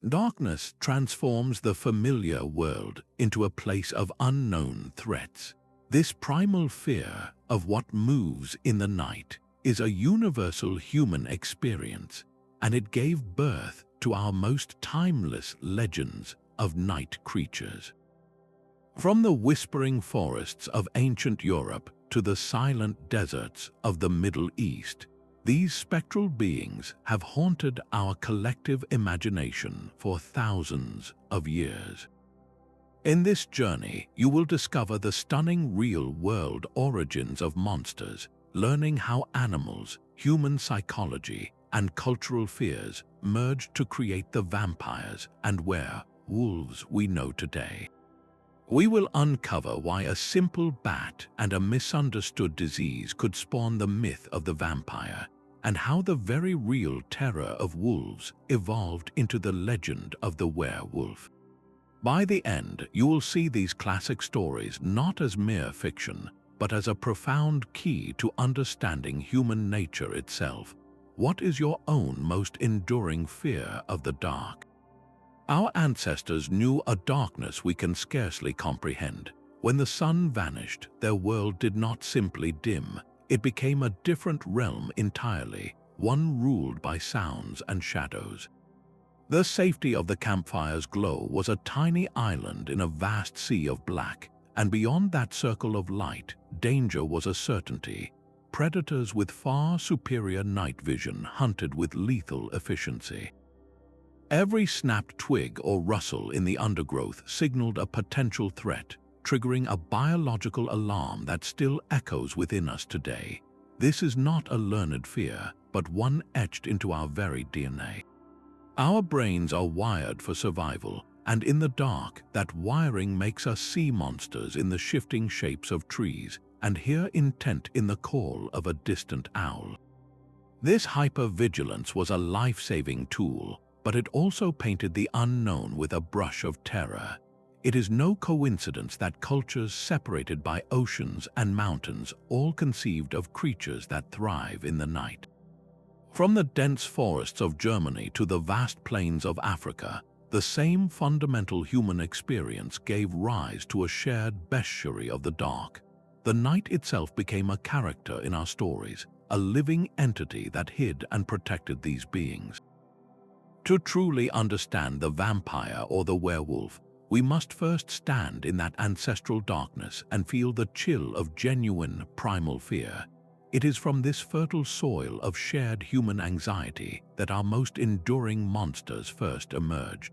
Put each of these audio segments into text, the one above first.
Darkness transforms the familiar world into a place of unknown threats. This primal fear of what moves in the night is a universal human experience, and it gave birth to our most timeless legends of night creatures. From the whispering forests of ancient Europe to the silent deserts of the Middle East, these spectral beings have haunted our collective imagination for thousands of years. In this journey, you will discover the stunning real-world origins of monsters, learning how animals, human psychology, and cultural fears merged to create the vampires and werewolves we know today. We will uncover why a simple bat and a misunderstood disease could spawn the myth of the vampire, and how the very real terror of wolves evolved into the legend of the werewolf. By the end, you will see these classic stories not as mere fiction, but as a profound key to understanding human nature itself. What is your own most enduring fear of the dark? Our ancestors knew a darkness we can scarcely comprehend. When the sun vanished, their world did not simply dim. It became a different realm entirely, one ruled by sounds and shadows. The safety of the campfire's glow was a tiny island in a vast sea of black, and beyond that circle of light, danger was a certainty. Predators with far superior night vision hunted with lethal efficiency. Every snapped twig or rustle in the undergrowth signaled a potential threat, triggering a biological alarm that still echoes within us today. This is not a learned fear, but one etched into our very DNA. Our brains are wired for survival, and in the dark, that wiring makes us see monsters in the shifting shapes of trees and hear intent in the call of a distant owl. This hypervigilance was a life-saving tool, but it also painted the unknown with a brush of terror. It is no coincidence that cultures separated by oceans and mountains all conceived of creatures that thrive in the night. From the dense forests of Germany to the vast plains of Africa, the same fundamental human experience gave rise to a shared bestiary of the dark. The night itself became a character in our stories, a living entity that hid and protected these beings. To truly understand the vampire or the werewolf, we must first stand in that ancestral darkness and feel the chill of genuine primal fear. It is from this fertile soil of shared human anxiety that our most enduring monsters first emerged.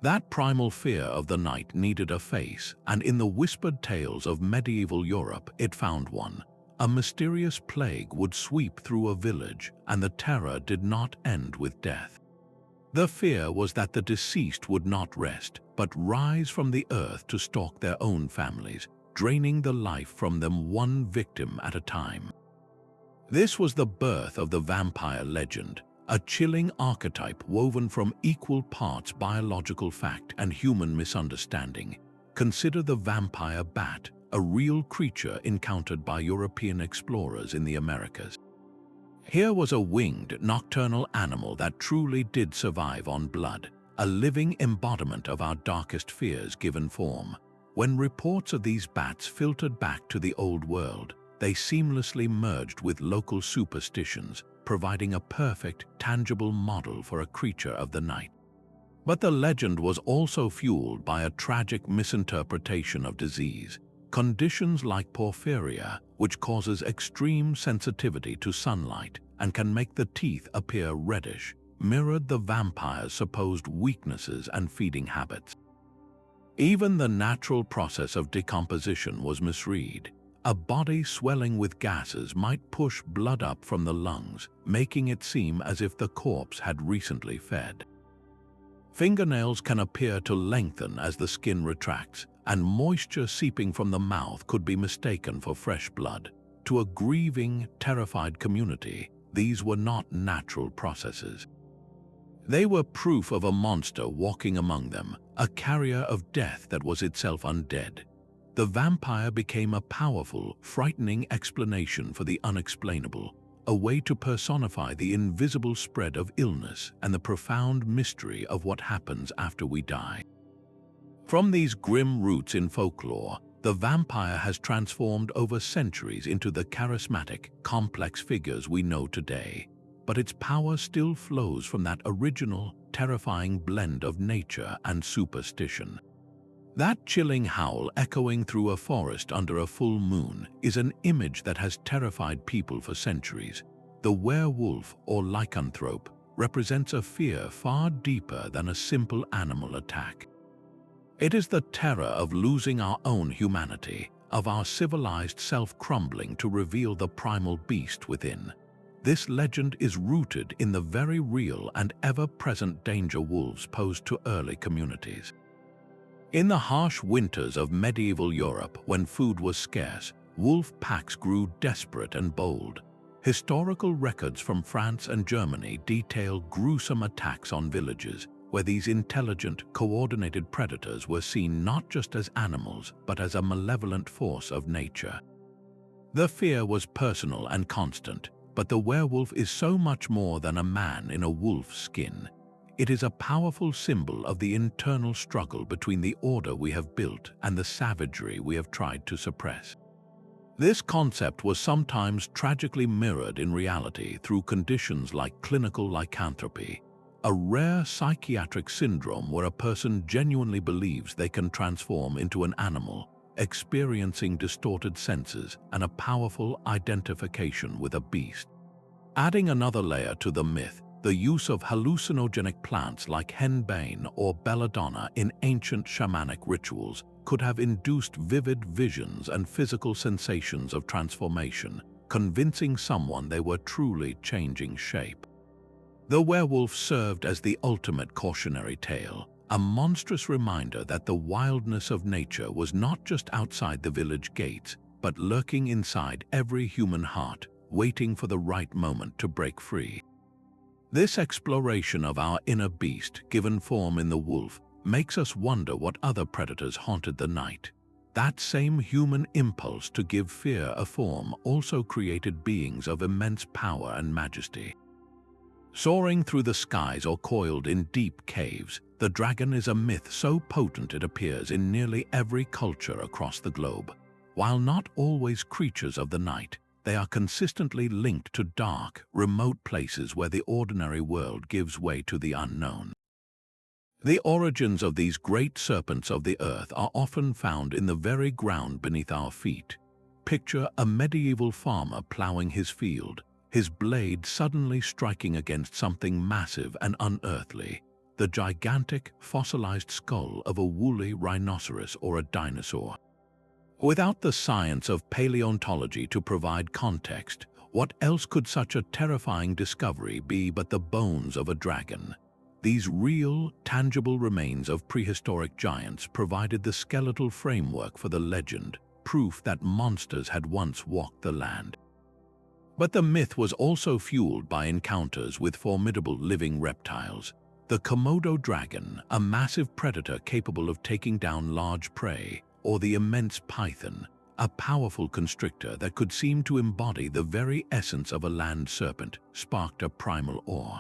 That primal fear of the night needed a face, and in the whispered tales of medieval Europe it found one. A mysterious plague would sweep through a village, and the terror did not end with death. The fear was that the deceased would not rest, but rise from the earth to stalk their own families, draining the life from them one victim at a time. This was the birth of the vampire legend, a chilling archetype woven from equal parts biological fact and human misunderstanding. Consider the vampire bat, a real creature encountered by European explorers in the Americas. Here was a winged, nocturnal animal that truly did survive on blood, a living embodiment of our darkest fears given form. When reports of these bats filtered back to the old world, they seamlessly merged with local superstitions, providing a perfect, tangible model for a creature of the night. But the legend was also fueled by a tragic misinterpretation of disease. Conditions like porphyria, which causes extreme sensitivity to sunlight and can make the teeth appear reddish, mirrored the vampire's supposed weaknesses and feeding habits. Even the natural process of decomposition was misread. A body swelling with gases might push blood up from the lungs, making it seem as if the corpse had recently fed. Fingernails can appear to lengthen as the skin retracts, and moisture seeping from the mouth could be mistaken for fresh blood. To a grieving, terrified community, these were not natural processes. They were proof of a monster walking among them, a carrier of death that was itself undead. The vampire became a powerful, frightening explanation for the unexplainable, a way to personify the invisible spread of illness and the profound mystery of what happens after we die. From these grim roots in folklore, the vampire has transformed over centuries into the charismatic, complex figures we know today, but its power still flows from that original, terrifying blend of nature and superstition. That chilling howl echoing through a forest under a full moon is an image that has terrified people for centuries. The werewolf or lycanthrope represents a fear far deeper than a simple animal attack. It is the terror of losing our own humanity, of our civilized self crumbling to reveal the primal beast within. This legend is rooted in the very real and ever-present danger wolves posed to early communities. In the harsh winters of medieval Europe, when food was scarce, wolf packs grew desperate and bold. Historical records from France and Germany detail gruesome attacks on villages, where these intelligent, coordinated predators were seen not just as animals, but as a malevolent force of nature. The fear was personal and constant, but the werewolf is so much more than a man in a wolf's skin. It is a powerful symbol of the internal struggle between the order we have built and the savagery we have tried to suppress. This concept was sometimes tragically mirrored in reality through conditions like clinical lycanthropy, a rare psychiatric syndrome where a person genuinely believes they can transform into an animal, experiencing distorted senses and a powerful identification with a beast. Adding another layer to the myth, the use of hallucinogenic plants like henbane or belladonna in ancient shamanic rituals could have induced vivid visions and physical sensations of transformation, convincing someone they were truly changing shape. The werewolf served as the ultimate cautionary tale, a monstrous reminder that the wildness of nature was not just outside the village gates, but lurking inside every human heart, waiting for the right moment to break free. This exploration of our inner beast, given form in the wolf, makes us wonder what other predators haunted the night. That same human impulse to give fear a form also created beings of immense power and majesty. Soaring through the skies or coiled in deep caves, the dragon is a myth so potent it appears in nearly every culture across the globe. While not always creatures of the night, they are consistently linked to dark, remote places where the ordinary world gives way to the unknown. The origins of these great serpents of the earth are often found in the very ground beneath our feet. Picture a medieval farmer plowing his field, his blade suddenly striking against something massive and unearthly, the gigantic, fossilized skull of a woolly rhinoceros or a dinosaur. Without the science of paleontology to provide context, what else could such a terrifying discovery be but the bones of a dragon? These real, tangible remains of prehistoric giants provided the skeletal framework for the legend, proof that monsters had once walked the land. But the myth was also fueled by encounters with formidable living reptiles. The Komodo dragon, a massive predator capable of taking down large prey, or the immense python, a powerful constrictor that could seem to embody the very essence of a land serpent, sparked a primal awe.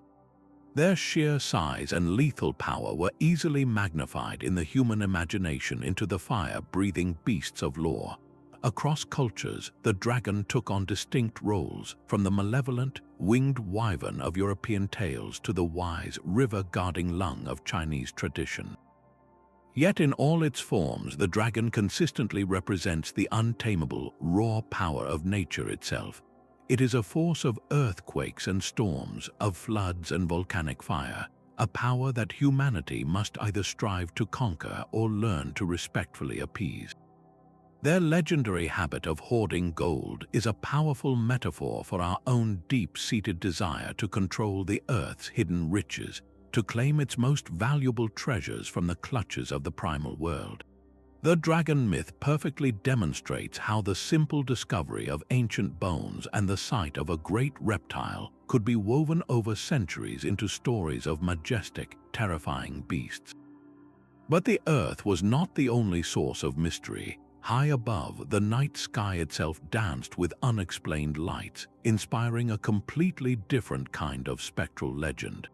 Their sheer size and lethal power were easily magnified in the human imagination into the fire-breathing beasts of lore. Across cultures, the dragon took on distinct roles, from the malevolent, winged wyvern of European tales to the wise, river-guarding lung of Chinese tradition. Yet in all its forms, the dragon consistently represents the untamable, raw power of nature itself. It is a force of earthquakes and storms, of floods and volcanic fire, a power that humanity must either strive to conquer or learn to respectfully appease. Their legendary habit of hoarding gold is a powerful metaphor for our own deep-seated desire to control the earth's hidden riches, to claim its most valuable treasures from the clutches of the primal world. The dragon myth perfectly demonstrates how the simple discovery of ancient bones and the sight of a great reptile could be woven over centuries into stories of majestic, terrifying beasts. But the earth was not the only source of mystery. High above, the night sky itself danced with unexplained lights, inspiring a completely different kind of spectral legend.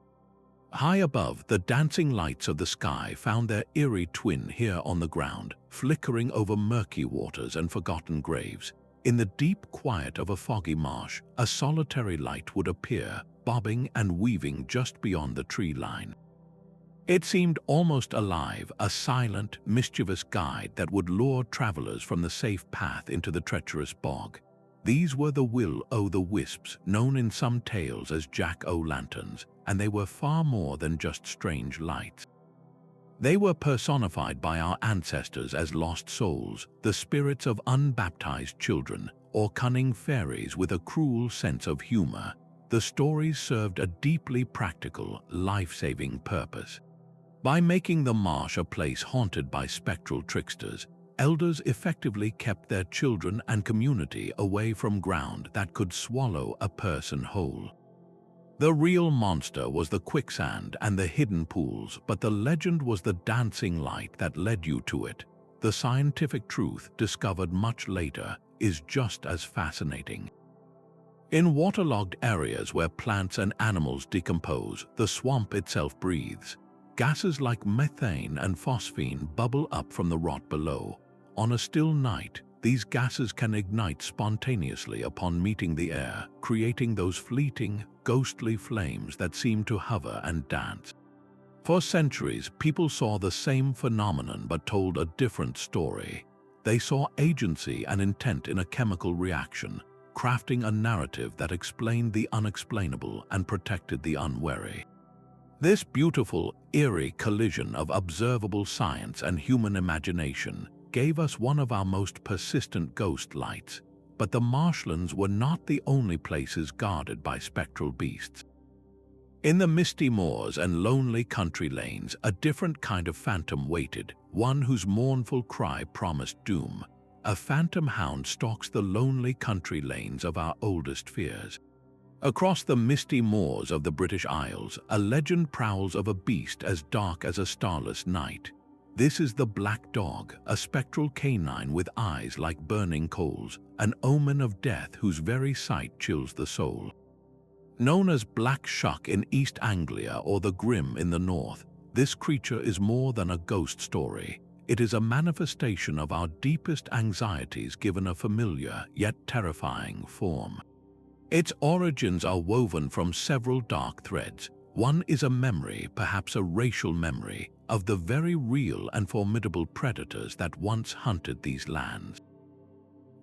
High above, the dancing lights of the sky found their eerie twin here on the ground, flickering over murky waters and forgotten graves. In the deep quiet of a foggy marsh, a solitary light would appear, bobbing and weaving just beyond the tree line. It seemed almost alive, a silent, mischievous guide that would lure travelers from the safe path into the treacherous bog. These were the-Wisps, known in some tales as jack-o'-lanterns, and they were far more than just strange lights. They were personified by our ancestors as lost souls, the spirits of unbaptized children, or cunning fairies with a cruel sense of humor. The stories served a deeply practical, life-saving purpose. By making the marsh a place haunted by spectral tricksters, elders effectively kept their children and community away from ground that could swallow a person whole. The real monster was the quicksand and the hidden pools, but the legend was the dancing light that led you to it. The scientific truth, discovered much later, is just as fascinating. In waterlogged areas where plants and animals decompose, the swamp itself breathes. Gases like methane and phosphine bubble up from the rot below. On a still night, these gases can ignite spontaneously upon meeting the air, creating those fleeting, ghostly flames that seem to hover and dance. For centuries, people saw the same phenomenon but told a different story. They saw agency and intent in a chemical reaction, crafting a narrative that explained the unexplainable and protected the unwary. This beautiful, eerie collision of observable science and human imagination gave us one of our most persistent ghost lights, but the marshlands were not the only places guarded by spectral beasts. In the misty moors and lonely country lanes, a different kind of phantom waited, one whose mournful cry promised doom. A phantom hound stalks the lonely country lanes of our oldest fears. Across the misty moors of the British Isles, a legend prowls of a beast as dark as a starless night. This is the Black Dog, a spectral canine with eyes like burning coals, an omen of death whose very sight chills the soul. Known as Black Shuck in East Anglia or the Grim in the north, this creature is more than a ghost story. It is a manifestation of our deepest anxieties given a familiar yet terrifying form. Its origins are woven from several dark threads. One is a memory, perhaps a racial memory, of the very real and formidable predators that once hunted these lands.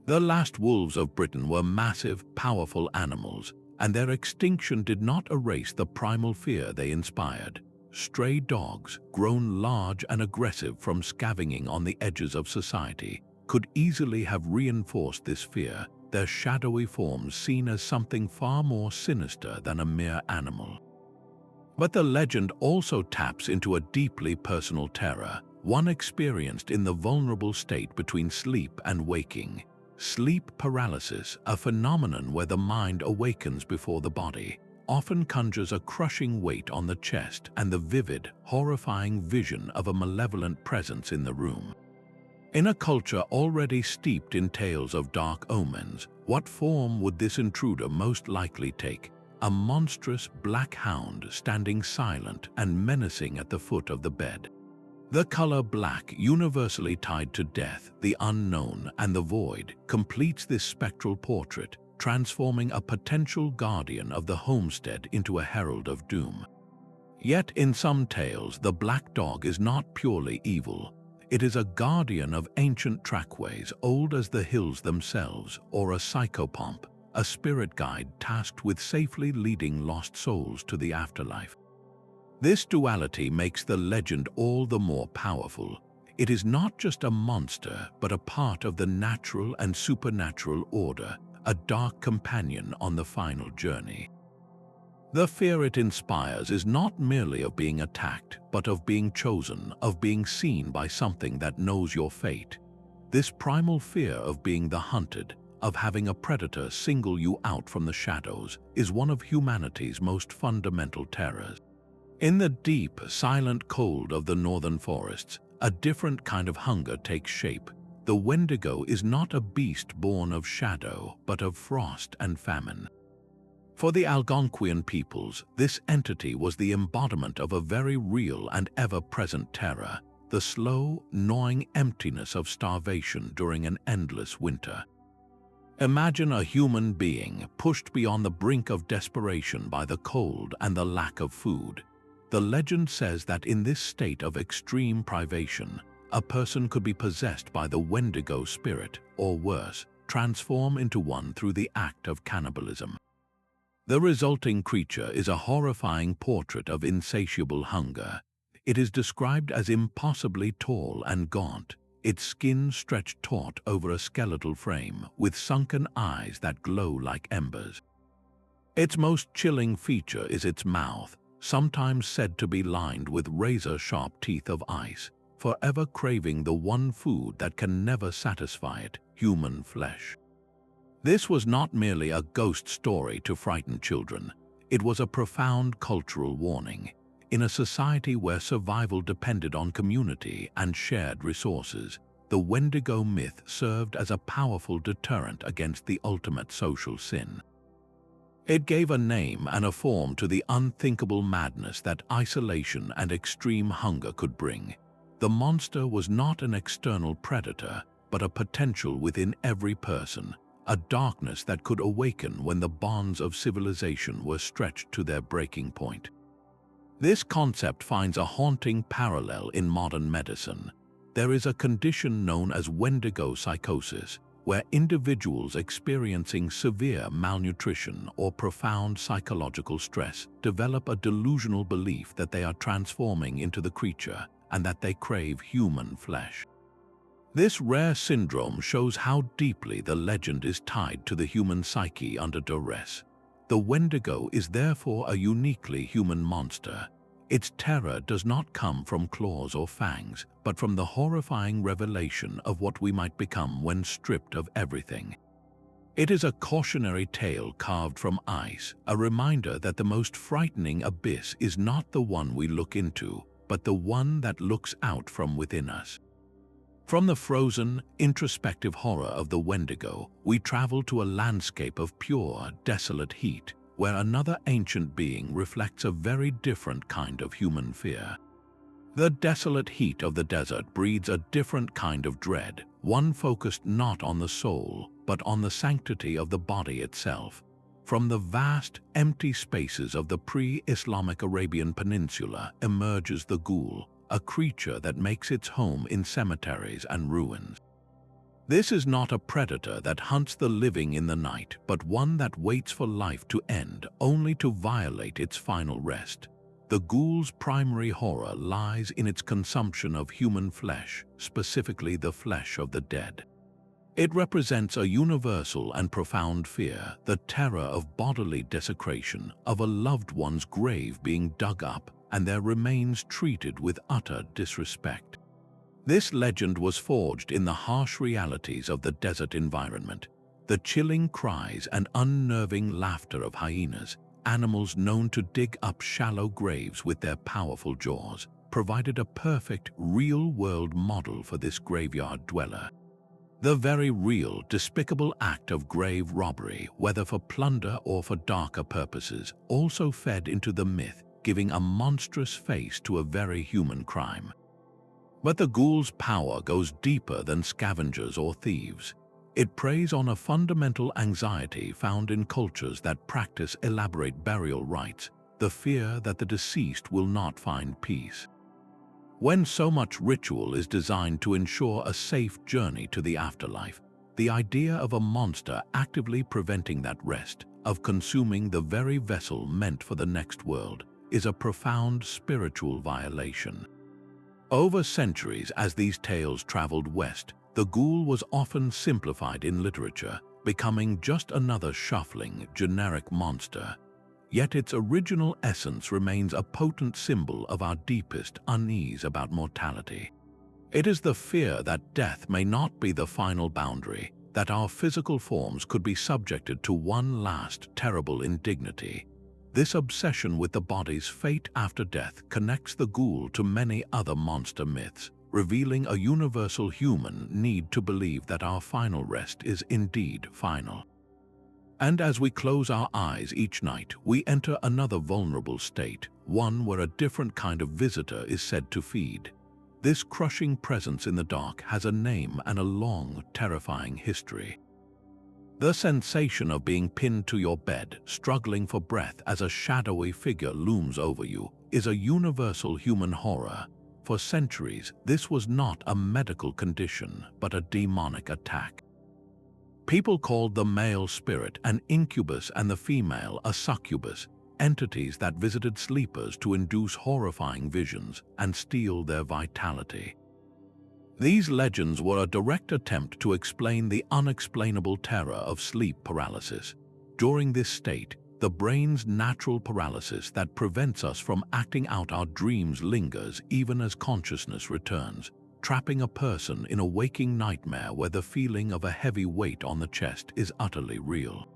The last wolves of Britain were massive, powerful animals, and their extinction did not erase the primal fear they inspired. Stray dogs, grown large and aggressive from scavenging on the edges of society, could easily have reinforced this fear, their shadowy forms seen as something far more sinister than a mere animal. But the legend also taps into a deeply personal terror, one experienced in the vulnerable state between sleep and waking. Sleep paralysis, a phenomenon where the mind awakens before the body, often conjures a crushing weight on the chest and the vivid, horrifying vision of a malevolent presence in the room. In a culture already steeped in tales of dark omens, what form would this intruder most likely take? A monstrous black hound standing silent and menacing at the foot of the bed. The color black, universally tied to death, the unknown, and the void, completes this spectral portrait, transforming a potential guardian of the homestead into a herald of doom. Yet in some tales, the Black Dog is not purely evil. It is a guardian of ancient trackways old as the hills themselves, or a psychopomp, a spirit guide tasked with safely leading lost souls to the afterlife. This duality makes the legend all the more powerful. It is not just a monster, but a part of the natural and supernatural order, a dark companion on the final journey. The fear it inspires is not merely of being attacked, but of being chosen, of being seen by something that knows your fate. This primal fear of being the hunted, of having a predator single you out from the shadows, is one of humanity's most fundamental terrors. In the deep, silent cold of the northern forests, a different kind of hunger takes shape, The Wendigo is not a beast born of shadow, but of frost and famine. For the Algonquian peoples, this entity was the embodiment of a very real and ever-present terror, the slow, gnawing emptiness of starvation during an endless winter. Imagine a human being pushed beyond the brink of desperation by the cold and the lack of food. The legend says that in this state of extreme privation, a person could be possessed by the Wendigo spirit, or worse, transform into one through the act of cannibalism. The resulting creature is a horrifying portrait of insatiable hunger. It is described as impossibly tall and gaunt, its skin stretched taut over a skeletal frame, with sunken eyes that glow like embers. Its most chilling feature is its mouth, sometimes said to be lined with razor-sharp teeth of ice, forever craving the one food that can never satisfy it, human flesh. This was not merely a ghost story to frighten children. It was a profound cultural warning. In a society where survival depended on community and shared resources, the Wendigo myth served as a powerful deterrent against the ultimate social sin. It gave a name and a form to the unthinkable madness that isolation and extreme hunger could bring. The monster was not an external predator, but a potential within every person, a darkness that could awaken when the bonds of civilization were stretched to their breaking point. This concept finds a haunting parallel in modern medicine. There is a condition known as Wendigo psychosis, where individuals experiencing severe malnutrition or profound psychological stress develop a delusional belief that they are transforming into the creature and that they crave human flesh. This rare syndrome shows how deeply the legend is tied to the human psyche under duress. The Wendigo is therefore a uniquely human monster. Its terror does not come from claws or fangs, but from the horrifying revelation of what we might become when stripped of everything. It is a cautionary tale carved from ice, a reminder that the most frightening abyss is not the one we look into, but the one that looks out from within us. From the frozen, introspective horror of the Wendigo, we travel to a landscape of pure, desolate heat, where another ancient being reflects a very different kind of human fear. The desolate heat of the desert breeds a different kind of dread, one focused not on the soul, but on the sanctity of the body itself. From the vast, empty spaces of the pre-Islamic Arabian Peninsula emerges the Ghoul, a creature that makes its home in cemeteries and ruins. This is not a predator that hunts the living in the night, but one that waits for life to end only to violate its final rest. The Ghoul's primary horror lies in its consumption of human flesh, specifically the flesh of the dead. It represents a universal and profound fear, the terror of bodily desecration, of a loved one's grave being dug up and their remains treated with utter disrespect. This legend was forged in the harsh realities of the desert environment. The chilling cries and unnerving laughter of hyenas, animals known to dig up shallow graves with their powerful jaws, provided a perfect, real-world model for this graveyard dweller. The very real, despicable act of grave robbery, whether for plunder or for darker purposes, also fed into the myth, giving a monstrous face to a very human crime. But the Ghoul's power goes deeper than scavengers or thieves. It preys on a fundamental anxiety found in cultures that practice elaborate burial rites, the fear that the deceased will not find peace. When so much ritual is designed to ensure a safe journey to the afterlife, the idea of a monster actively preventing that rest, of consuming the very vessel meant for the next world, is a profound spiritual violation. Over centuries, as these tales traveled west, the Ghoul was often simplified in literature, becoming just another shuffling, generic monster. Yet its original essence remains a potent symbol of our deepest unease about mortality. It is the fear that death may not be the final boundary, that our physical forms could be subjected to one last terrible indignity. This obsession with the body's fate after death connects the Ghoul to many other monster myths, revealing a universal human need to believe that our final rest is indeed final. And as we close our eyes each night, we enter another vulnerable state, one where a different kind of visitor is said to feed. This crushing presence in the dark has a name and a long, terrifying history. The sensation of being pinned to your bed, struggling for breath as a shadowy figure looms over you, is a universal human horror. For centuries, this was not a medical condition, but a demonic attack. People called the male spirit an incubus and the female a succubus, entities that visited sleepers to induce horrifying visions and steal their vitality. These legends were a direct attempt to explain the unexplainable terror of sleep paralysis. During this state, the brain's natural paralysis that prevents us from acting out our dreams lingers even as consciousness returns, trapping a person in a waking nightmare where the feeling of a heavy weight on the chest is utterly real.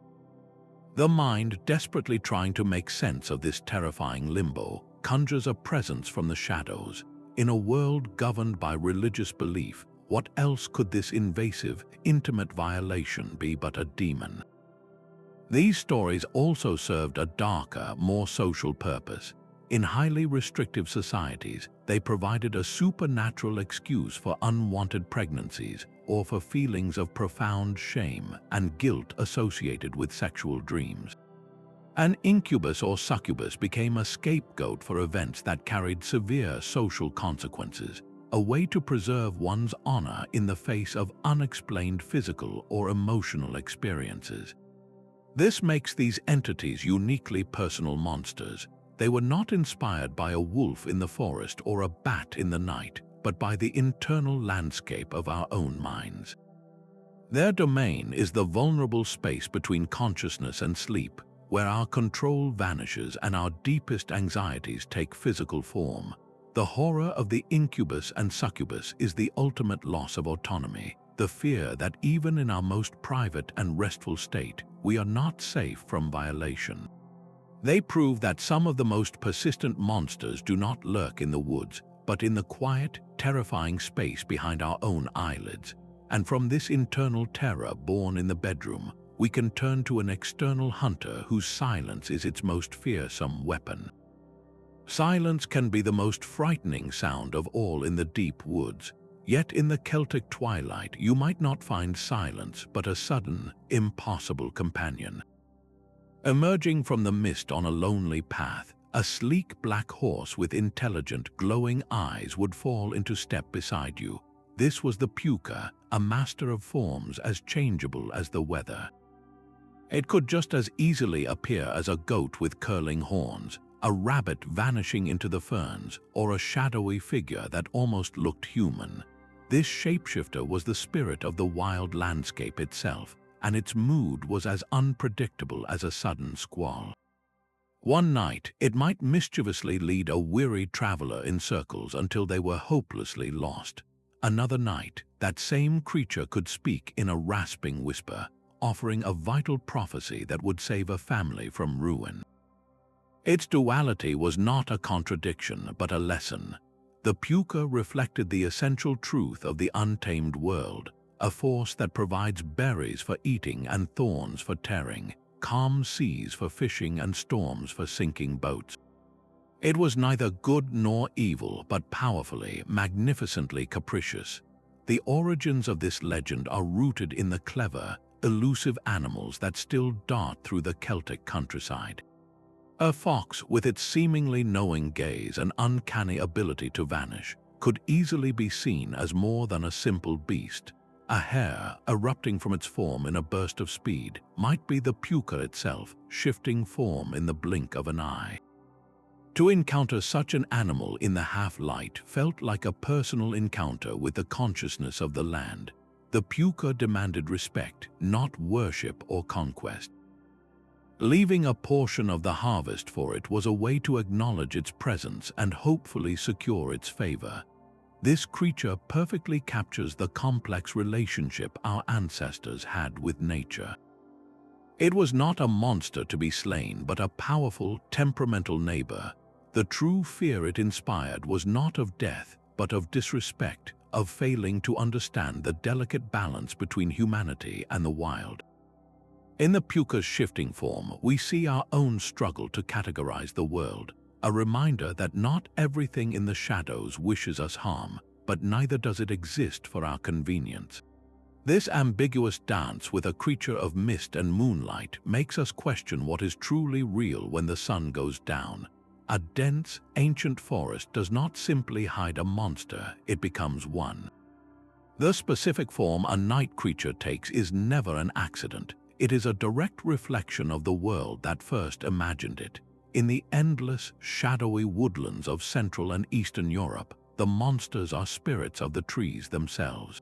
The mind, desperately trying to make sense of this terrifying limbo, conjures a presence from the shadows. In a world governed by religious belief, what else could this invasive, intimate violation be but a demon? These stories also served a darker, more social purpose. In highly restrictive societies, they provided a supernatural excuse for unwanted pregnancies or for feelings of profound shame and guilt associated with sexual dreams. An incubus or succubus became a scapegoat for events that carried severe social consequences, a way to preserve one's honor in the face of unexplained physical or emotional experiences. This makes these entities uniquely personal monsters. They were not inspired by a wolf in the forest or a bat in the night, but by the internal landscape of our own minds. Their domain is the vulnerable space between consciousness and sleep, where our control vanishes and our deepest anxieties take physical form. The horror of the incubus and succubus is the ultimate loss of autonomy, the fear that even in our most private and restful state, we are not safe from violation. They prove that some of the most persistent monsters do not lurk in the woods, but in the quiet, terrifying space behind our own eyelids. And from this internal terror born in the bedroom, we can turn to an external hunter whose silence is its most fearsome weapon. Silence can be the most frightening sound of all in the deep woods. Yet in the Celtic twilight, you might not find silence but a sudden, impossible companion. Emerging from the mist on a lonely path, a sleek black horse with intelligent, glowing eyes would fall into step beside you. This was the Púca, a master of forms as changeable as the weather. It could just as easily appear as a goat with curling horns, a rabbit vanishing into the ferns, or a shadowy figure that almost looked human. This shapeshifter was the spirit of the wild landscape itself, and its mood was as unpredictable as a sudden squall. One night, it might mischievously lead a weary traveler in circles until they were hopelessly lost. Another night, that same creature could speak in a rasping whisper, offering a vital prophecy that would save a family from ruin. Its duality was not a contradiction, but a lesson. The Púca reflected the essential truth of the untamed world, a force that provides berries for eating and thorns for tearing, calm seas for fishing and storms for sinking boats. It was neither good nor evil, but powerfully, magnificently capricious. The origins of this legend are rooted in the clever, elusive animals that still dart through the Celtic countryside. A fox, with its seemingly knowing gaze and uncanny ability to vanish, could easily be seen as more than a simple beast. A hare, erupting from its form in a burst of speed, might be the Púca itself, shifting form in the blink of an eye. To encounter such an animal in the half-light felt like a personal encounter with the consciousness of the land. The Púca demanded respect, not worship or conquest. Leaving a portion of the harvest for it was a way to acknowledge its presence and hopefully secure its favor. This creature perfectly captures the complex relationship our ancestors had with nature. It was not a monster to be slain, but a powerful, temperamental neighbor. The true fear it inspired was not of death, but of disrespect, of failing to understand the delicate balance between humanity and the wild. In the Púca's shifting form, we see our own struggle to categorize the world, a reminder that not everything in the shadows wishes us harm, but neither does it exist for our convenience. This ambiguous dance with a creature of mist and moonlight makes us question what is truly real when the sun goes down. A dense, ancient forest does not simply hide a monster, it becomes one. The specific form a night creature takes is never an accident. It is a direct reflection of the world that first imagined it. In the endless, shadowy woodlands of Central and Eastern Europe, the monsters are spirits of the trees themselves.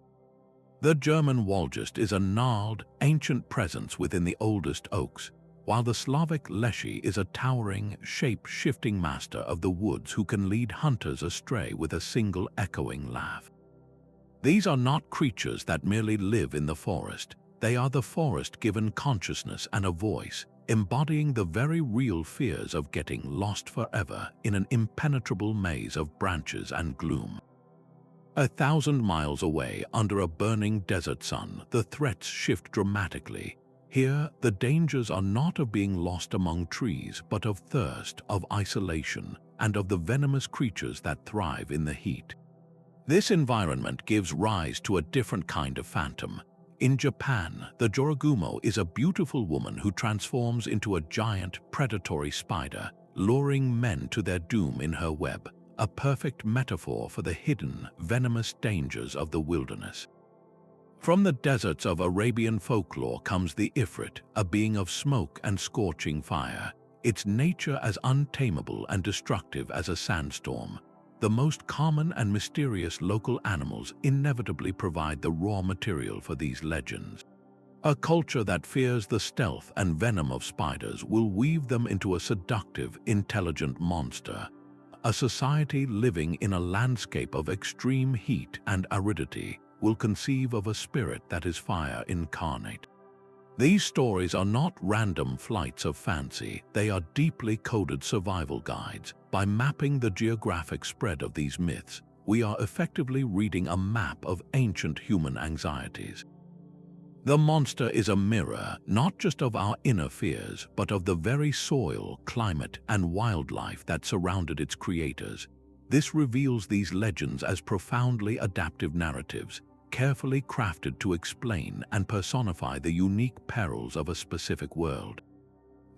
The German Walgist is a gnarled, ancient presence within the oldest oaks, while the Slavic Leshy is a towering, shape-shifting master of the woods who can lead hunters astray with a single echoing laugh. These are not creatures that merely live in the forest. They are the forest given consciousness and a voice, embodying the very real fears of getting lost forever in an impenetrable maze of branches and gloom. 1,000 miles away, under a burning desert sun, the threats shift dramatically. Here, the dangers are not of being lost among trees, but of thirst, of isolation, and of the venomous creatures that thrive in the heat. This environment gives rise to a different kind of phantom. In Japan, the Jorogumo is a beautiful woman who transforms into a giant, predatory spider, luring men to their doom in her web, a perfect metaphor for the hidden, venomous dangers of the wilderness. From the deserts of Arabian folklore comes the Ifrit, a being of smoke and scorching fire, its nature as untamable and destructive as a sandstorm. The most common and mysterious local animals inevitably provide the raw material for these legends. A culture that fears the stealth and venom of spiders will weave them into a seductive, intelligent monster. A society living in a landscape of extreme heat and aridity will conceive of a spirit that is fire incarnate. These stories are not random flights of fancy, they are deeply coded survival guides. By mapping the geographic spread of these myths, we are effectively reading a map of ancient human anxieties. The monster is a mirror, not just of our inner fears, but of the very soil, climate, and wildlife that surrounded its creators. This reveals these legends as profoundly adaptive narratives, carefully crafted to explain and personify the unique perils of a specific world.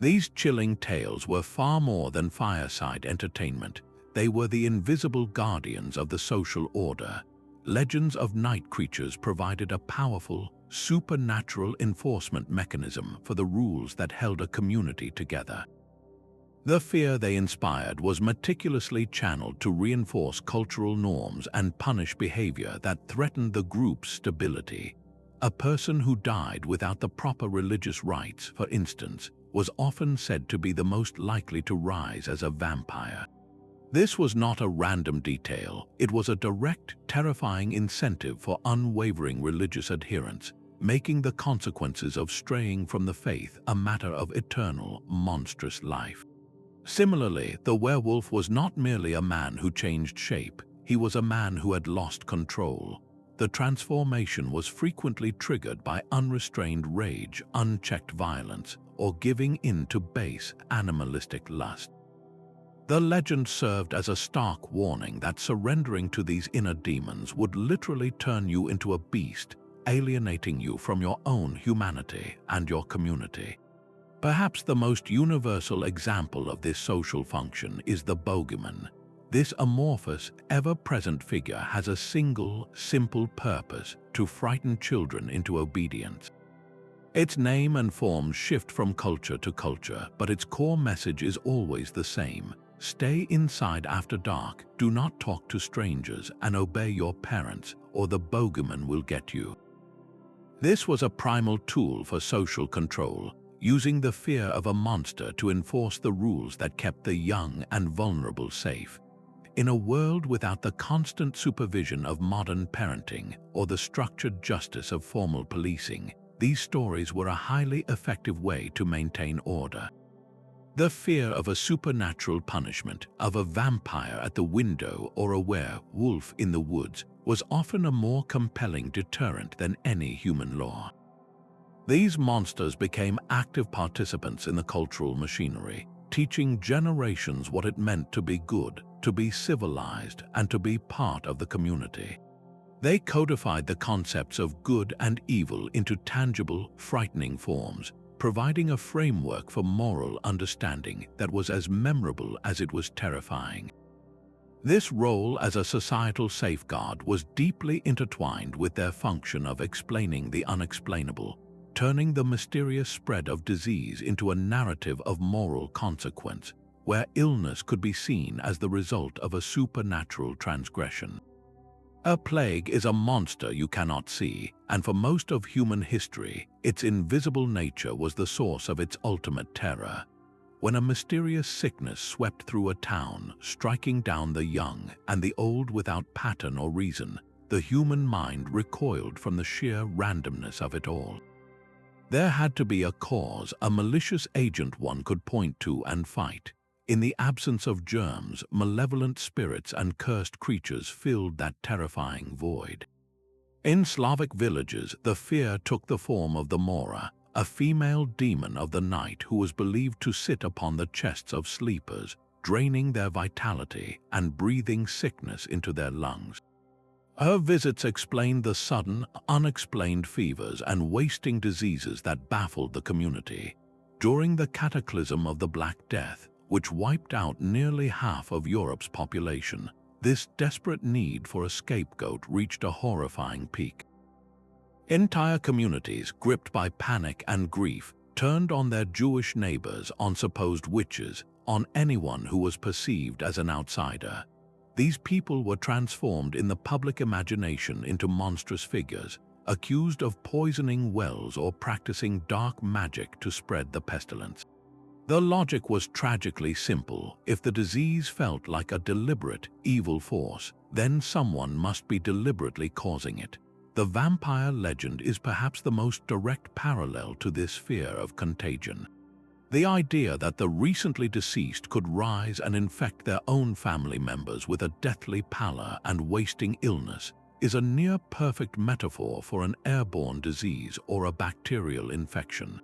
These chilling tales were far more than fireside entertainment. They were the invisible guardians of the social order. Legends of night creatures provided a powerful, supernatural enforcement mechanism for the rules that held a community together. The fear they inspired was meticulously channeled to reinforce cultural norms and punish behavior that threatened the group's stability. A person who died without the proper religious rites, for instance, was often said to be the most likely to rise as a vampire. This was not a random detail, it was a direct, terrifying incentive for unwavering religious adherence, making the consequences of straying from the faith a matter of eternal, monstrous life. Similarly, the werewolf was not merely a man who changed shape, he was a man who had lost control. The transformation was frequently triggered by unrestrained rage, unchecked violence, or giving in to base, animalistic lust. The legend served as a stark warning that surrendering to these inner demons would literally turn you into a beast, alienating you from your own humanity and your community. Perhaps the most universal example of this social function is the bogeyman. This amorphous, ever-present figure has a single, simple purpose: to frighten children into obedience. Its name and form shift from culture to culture, but its core message is always the same. Stay inside after dark, do not talk to strangers, and obey your parents, or the bogeyman will get you. This was a primal tool for social control, using the fear of a monster to enforce the rules that kept the young and vulnerable safe. In a world without the constant supervision of modern parenting or the structured justice of formal policing, these stories were a highly effective way to maintain order. The fear of a supernatural punishment, of a vampire at the window or a werewolf in the woods, was often a more compelling deterrent than any human law. These monsters became active participants in the cultural machinery, teaching generations what it meant to be good, to be civilized, and to be part of the community. They codified the concepts of good and evil into tangible, frightening forms, providing a framework for moral understanding that was as memorable as it was terrifying. This role as a societal safeguard was deeply intertwined with their function of explaining the unexplainable, turning the mysterious spread of disease into a narrative of moral consequence, where illness could be seen as the result of a supernatural transgression. A plague is a monster you cannot see, and for most of human history, its invisible nature was the source of its ultimate terror. When a mysterious sickness swept through a town, striking down the young and the old without pattern or reason, the human mind recoiled from the sheer randomness of it all. There had to be a cause, a malicious agent one could point to and fight. In the absence of germs, malevolent spirits and cursed creatures filled that terrifying void. In Slavic villages, the fear took the form of the Mora, a female demon of the night who was believed to sit upon the chests of sleepers, draining their vitality and breathing sickness into their lungs. Her visits explained the sudden, unexplained fevers and wasting diseases that baffled the community. During the cataclysm of the Black Death, which wiped out nearly half of Europe's population, this desperate need for a scapegoat reached a horrifying peak. Entire communities, gripped by panic and grief, turned on their Jewish neighbors, on supposed witches, on anyone who was perceived as an outsider. These people were transformed in the public imagination into monstrous figures, accused of poisoning wells or practicing dark magic to spread the pestilence. The logic was tragically simple. If the disease felt like a deliberate, evil force, then someone must be deliberately causing it. The vampire legend is perhaps the most direct parallel to this fear of contagion. The idea that the recently deceased could rise and infect their own family members with a deathly pallor and wasting illness is a near-perfect metaphor for an airborne disease or a bacterial infection.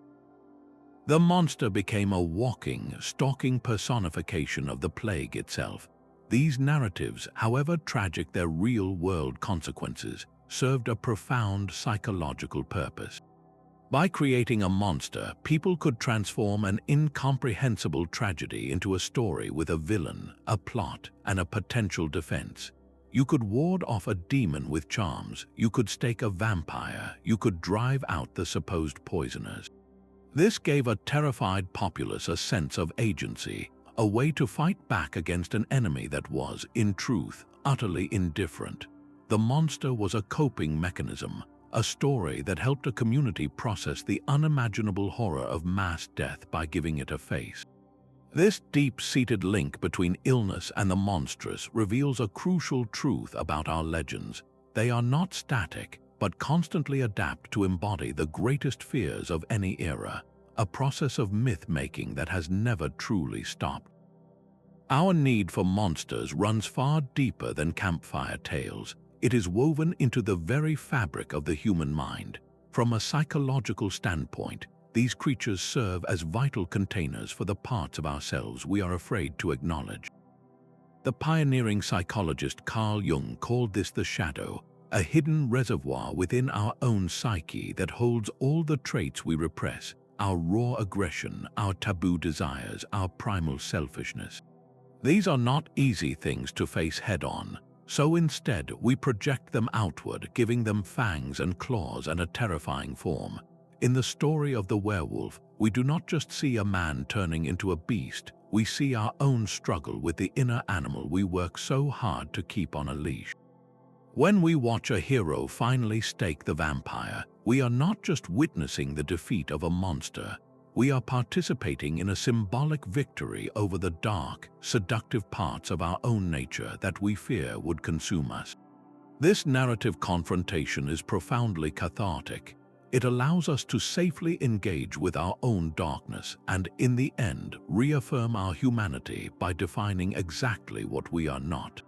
The monster became a walking, stalking personification of the plague itself. These narratives, however tragic their real-world consequences, served a profound psychological purpose. By creating a monster, people could transform an incomprehensible tragedy into a story with a villain, a plot, and a potential defense. You could ward off a demon with charms, you could stake a vampire, you could drive out the supposed poisoners. This gave a terrified populace a sense of agency, a way to fight back against an enemy that was, in truth, utterly indifferent. The monster was a coping mechanism, a story that helped a community process the unimaginable horror of mass death by giving it a face. This deep-seated link between illness and the monstrous reveals a crucial truth about our legends. They are not static, but constantly adapt to embody the greatest fears of any era, a process of myth-making that has never truly stopped. Our need for monsters runs far deeper than campfire tales. It is woven into the very fabric of the human mind. From a psychological standpoint, these creatures serve as vital containers for the parts of ourselves we are afraid to acknowledge. The pioneering psychologist Carl Jung called this the shadow, a hidden reservoir within our own psyche that holds all the traits we repress, our raw aggression, our taboo desires, our primal selfishness. These are not easy things to face head-on, so instead we project them outward, giving them fangs and claws and a terrifying form. In the story of the werewolf, we do not just see a man turning into a beast, we see our own struggle with the inner animal we work so hard to keep on a leash. When we watch a hero finally stake the vampire, we are not just witnessing the defeat of a monster, we are participating in a symbolic victory over the dark, seductive parts of our own nature that we fear would consume us. This narrative confrontation is profoundly cathartic. It allows us to safely engage with our own darkness and, in the end, reaffirm our humanity by defining exactly what we are not.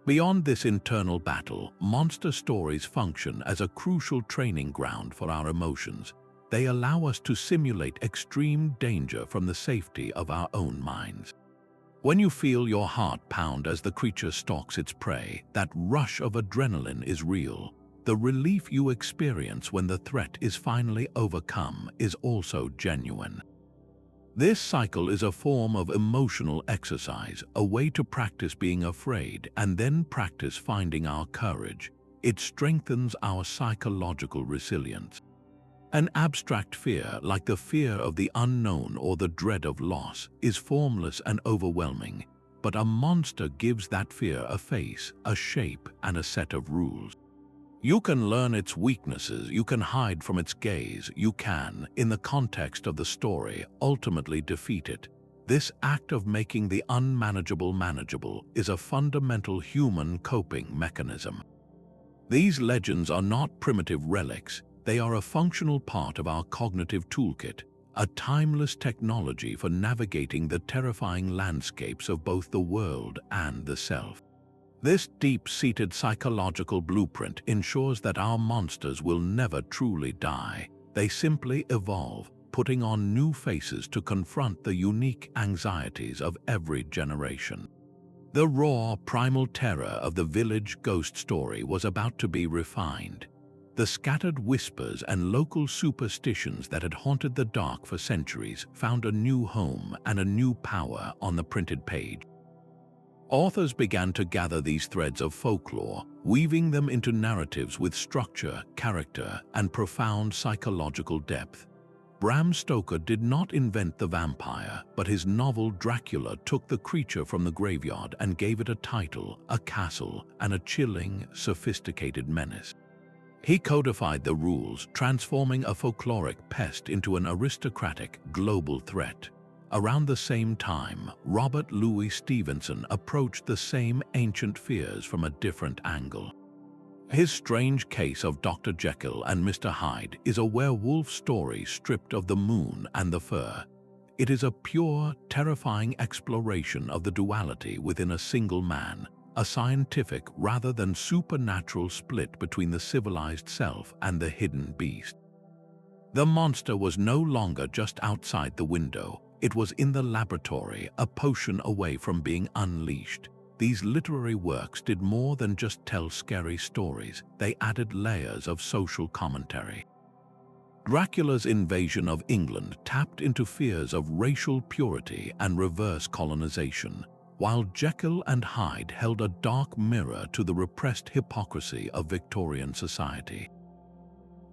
Beyond this internal battle, monster stories function as a crucial training ground for our emotions. They allow us to simulate extreme danger from the safety of our own minds. When you feel your heart pound as the creature stalks its prey, that rush of adrenaline is real. The relief you experience when the threat is finally overcome is also genuine. This cycle is a form of emotional exercise, a way to practice being afraid and then practice finding our courage. It strengthens our psychological resilience. An abstract fear, like the fear of the unknown or the dread of loss, is formless and overwhelming, but a monster gives that fear a face, a shape, and a set of rules. You can learn its weaknesses, you can hide from its gaze, you can, in the context of the story, ultimately defeat it. This act of making the unmanageable manageable is a fundamental human coping mechanism. These legends are not primitive relics, they are a functional part of our cognitive toolkit, a timeless technology for navigating the terrifying landscapes of both the world and the self. This deep-seated psychological blueprint ensures that our monsters will never truly die. They simply evolve, putting on new faces to confront the unique anxieties of every generation. The raw, primal terror of the village ghost story was about to be refined. The scattered whispers and local superstitions that had haunted the dark for centuries found a new home and a new power on the printed page. Authors began to gather these threads of folklore, weaving them into narratives with structure, character, and profound psychological depth. Bram Stoker did not invent the vampire, but his novel Dracula took the creature from the graveyard and gave it a title, a castle, and a chilling, sophisticated menace. He codified the rules, transforming a folkloric pest into an aristocratic, global threat. Around the same time, Robert Louis Stevenson approached the same ancient fears from a different angle. His strange case of Dr. Jekyll and Mr. Hyde is a werewolf story stripped of the moon and the fur. It is a pure, terrifying exploration of the duality within a single man, a scientific rather than supernatural split between the civilized self and the hidden beast. The monster was no longer just outside the window. It was in the laboratory, a potion away from being unleashed. These literary works did more than just tell scary stories. They added layers of social commentary. Dracula's invasion of England tapped into fears of racial purity and reverse colonization, while Jekyll and Hyde held a dark mirror to the repressed hypocrisy of Victorian society.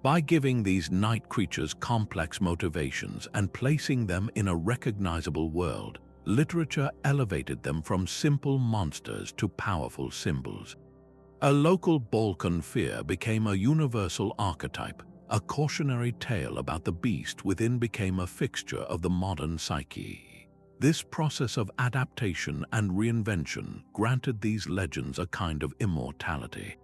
By giving these night creatures complex motivations and placing them in a recognizable world, literature elevated them from simple monsters to powerful symbols. A local Balkan fear became a universal archetype. A cautionary tale about the beast within became a fixture of the modern psyche. This process of adaptation and reinvention granted these legends a kind of immortality.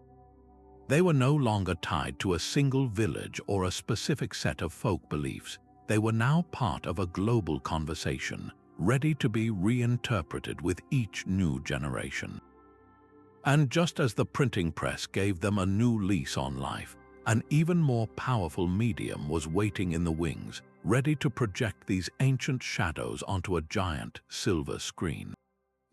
They were no longer tied to a single village or a specific set of folk beliefs. They were now part of a global conversation, ready to be reinterpreted with each new generation. And just as the printing press gave them a new lease on life, an even more powerful medium was waiting in the wings, ready to project these ancient shadows onto a giant silver screen.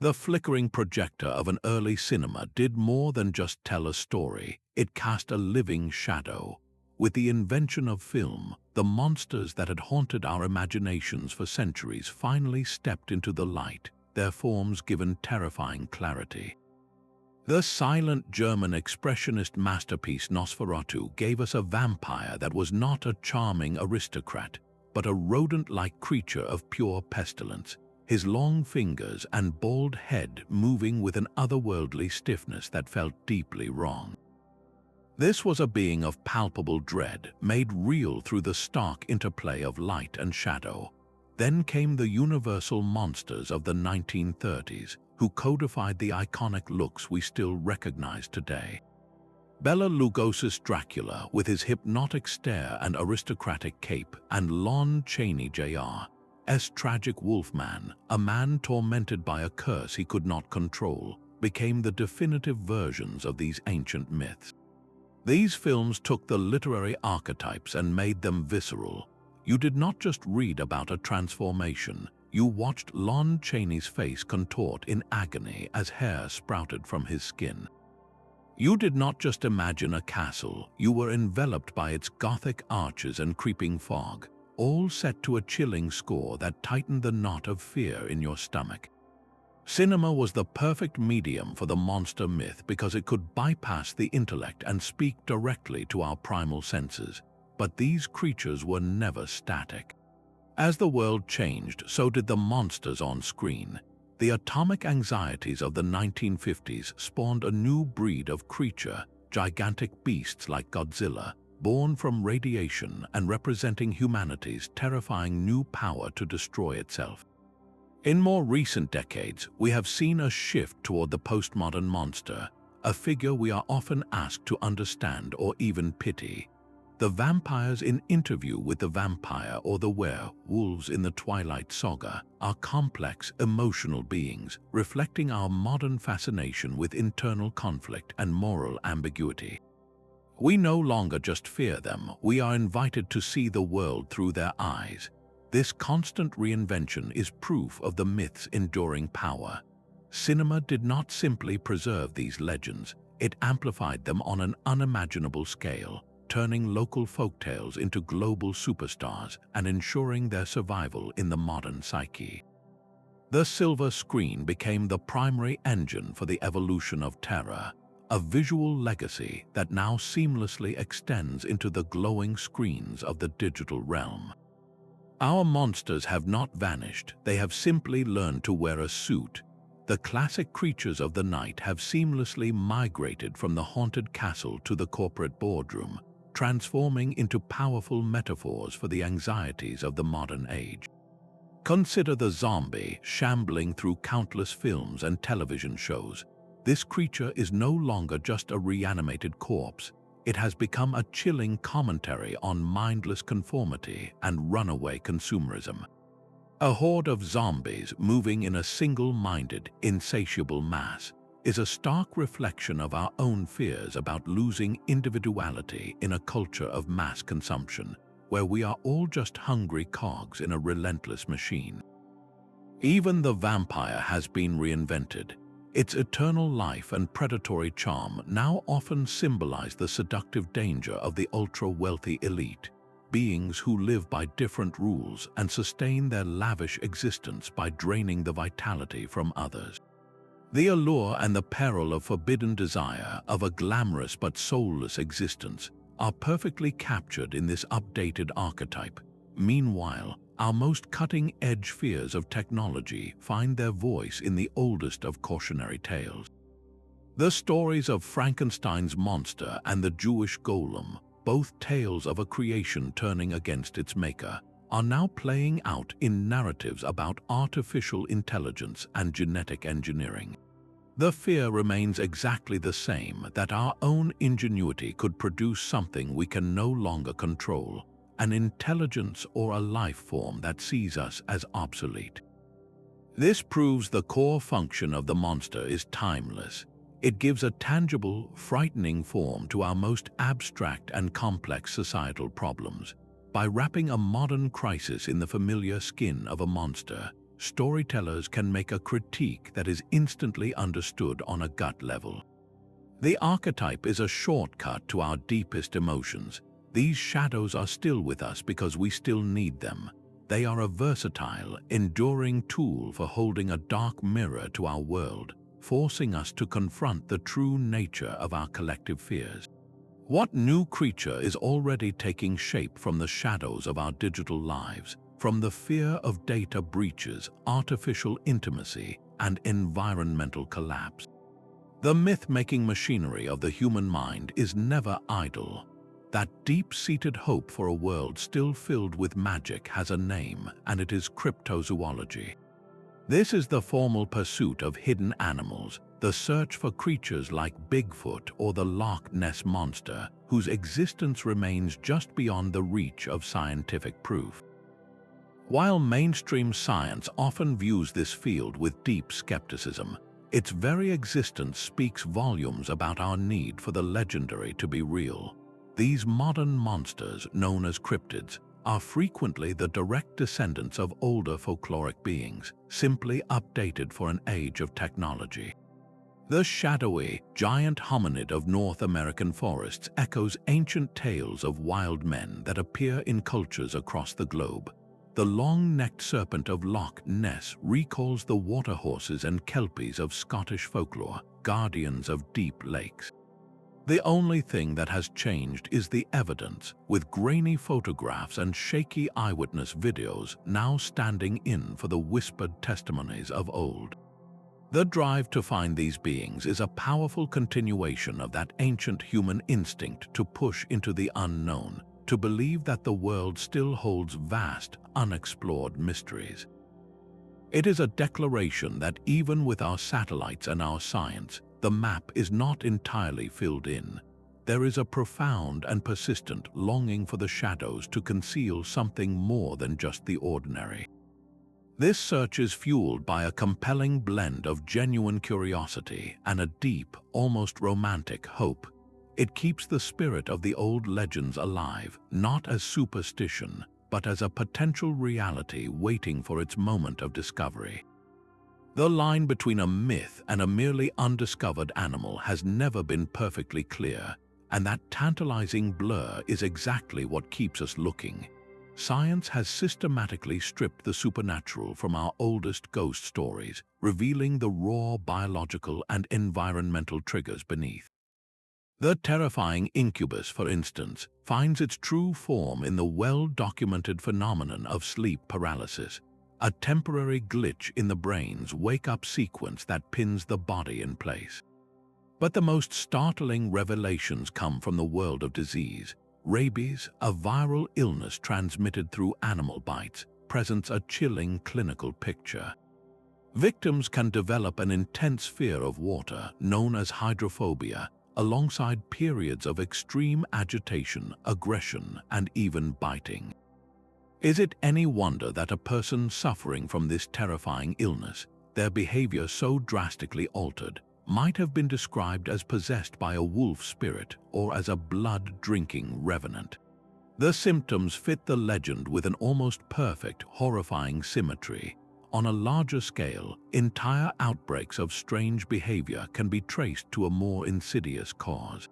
The flickering projector of an early cinema did more than just tell a story. It cast a living shadow. With the invention of film, the monsters that had haunted our imaginations for centuries finally stepped into the light, their forms given terrifying clarity. The silent German expressionist masterpiece Nosferatu gave us a vampire that was not a charming aristocrat, but a rodent-like creature of pure pestilence, his long fingers and bald head moving with an otherworldly stiffness that felt deeply wrong. This was a being of palpable dread, made real through the stark interplay of light and shadow. Then came the universal monsters of the 1930s, who codified the iconic looks we still recognize today. Bela Lugosi's Dracula, with his hypnotic stare and aristocratic cape, and Lon Chaney Jr.'s tragic Wolfman, a man tormented by a curse he could not control, became the definitive versions of these ancient myths. These films took the literary archetypes and made them visceral. You did not just read about a transformation, you watched Lon Chaney's face contort in agony as hair sprouted from his skin. You did not just imagine a castle, you were enveloped by its gothic arches and creeping fog, all set to a chilling score that tightened the knot of fear in your stomach. Cinema was the perfect medium for the monster myth because it could bypass the intellect and speak directly to our primal senses. But these creatures were never static. As the world changed, so did the monsters on screen. The atomic anxieties of the 1950s spawned a new breed of creature, gigantic beasts like Godzilla, born from radiation and representing humanity's terrifying new power to destroy itself. In more recent decades, we have seen a shift toward the postmodern monster, a figure we are often asked to understand or even pity. The vampires in Interview with the Vampire or the werewolves in the Twilight Saga are complex, emotional beings, reflecting our modern fascination with internal conflict and moral ambiguity. We no longer just fear them, we are invited to see the world through their eyes. This constant reinvention is proof of the myth's enduring power. Cinema did not simply preserve these legends, it amplified them on an unimaginable scale, turning local folktales into global superstars and ensuring their survival in the modern psyche. The silver screen became the primary engine for the evolution of terror, a visual legacy that now seamlessly extends into the glowing screens of the digital realm. Our monsters have not vanished, they have simply learned to wear a suit. The classic creatures of the night have seamlessly migrated from the haunted castle to the corporate boardroom, transforming into powerful metaphors for the anxieties of the modern age. Consider the zombie shambling through countless films and television shows. This creature is no longer just a reanimated corpse. It has become a chilling commentary on mindless conformity and runaway consumerism. A horde of zombies moving in a single-minded, insatiable mass is a stark reflection of our own fears about losing individuality in a culture of mass consumption, where we are all just hungry cogs in a relentless machine. Even the vampire has been reinvented. Its eternal life and predatory charm now often symbolize the seductive danger of the ultra-wealthy elite, beings who live by different rules and sustain their lavish existence by draining the vitality from others. The allure and the peril of forbidden desire, of a glamorous but soulless existence, are perfectly captured in this updated archetype. Meanwhile, our most cutting-edge fears of technology find their voice in the oldest of cautionary tales. The stories of Frankenstein's monster and the Jewish golem, both tales of a creation turning against its maker, are now playing out in narratives about artificial intelligence and genetic engineering. The fear remains exactly the same, that our own ingenuity could produce something we can no longer control, an intelligence or a life form that sees us as obsolete. This proves the core function of the monster is timeless. It gives a tangible, frightening form to our most abstract and complex societal problems. By wrapping a modern crisis in the familiar skin of a monster, storytellers can make a critique that is instantly understood on a gut level. The archetype is a shortcut to our deepest emotions. These shadows are still with us because we still need them. They are a versatile, enduring tool for holding a dark mirror to our world, forcing us to confront the true nature of our collective fears. What new creature is already taking shape from the shadows of our digital lives, from the fear of data breaches, artificial intimacy, and environmental collapse? The myth-making machinery of the human mind is never idle. That deep-seated hope for a world still filled with magic has a name, and it is cryptozoology. This is the formal pursuit of hidden animals, the search for creatures like Bigfoot or the Loch Ness Monster, whose existence remains just beyond the reach of scientific proof. While mainstream science often views this field with deep skepticism, its very existence speaks volumes about our need for the legendary to be real. These modern monsters, known as cryptids, are frequently the direct descendants of older folkloric beings, simply updated for an age of technology. The shadowy, giant hominid of North American forests echoes ancient tales of wild men that appear in cultures across the globe. The long-necked serpent of Loch Ness recalls the water horses and kelpies of Scottish folklore, guardians of deep lakes. The only thing that has changed is the evidence, with grainy photographs and shaky eyewitness videos now standing in for the whispered testimonies of old. The drive to find these beings is a powerful continuation of that ancient human instinct to push into the unknown, to believe that the world still holds vast, unexplored mysteries. It is a declaration that even with our satellites and our science, the map is not entirely filled in. There is a profound and persistent longing for the shadows to conceal something more than just the ordinary. This search is fueled by a compelling blend of genuine curiosity and a deep, almost romantic hope. It keeps the spirit of the old legends alive, not as superstition, but as a potential reality waiting for its moment of discovery. The line between a myth and a merely undiscovered animal has never been perfectly clear, and that tantalizing blur is exactly what keeps us looking. Science has systematically stripped the supernatural from our oldest ghost stories, revealing the raw biological and environmental triggers beneath. The terrifying Incubus, for instance, finds its true form in the well-documented phenomenon of sleep paralysis, a temporary glitch in the brain's wake-up sequence that pins the body in place. But the most startling revelations come from the world of disease. Rabies, a viral illness transmitted through animal bites, presents a chilling clinical picture. Victims can develop an intense fear of water, known as hydrophobia, alongside periods of extreme agitation, aggression, and even biting. Is it any wonder that a person suffering from this terrifying illness, their behavior so drastically altered, might have been described as possessed by a wolf spirit or as a blood-drinking revenant? The symptoms fit the legend with an almost perfect, horrifying symmetry. On a larger scale, entire outbreaks of strange behavior can be traced to a more insidious cause.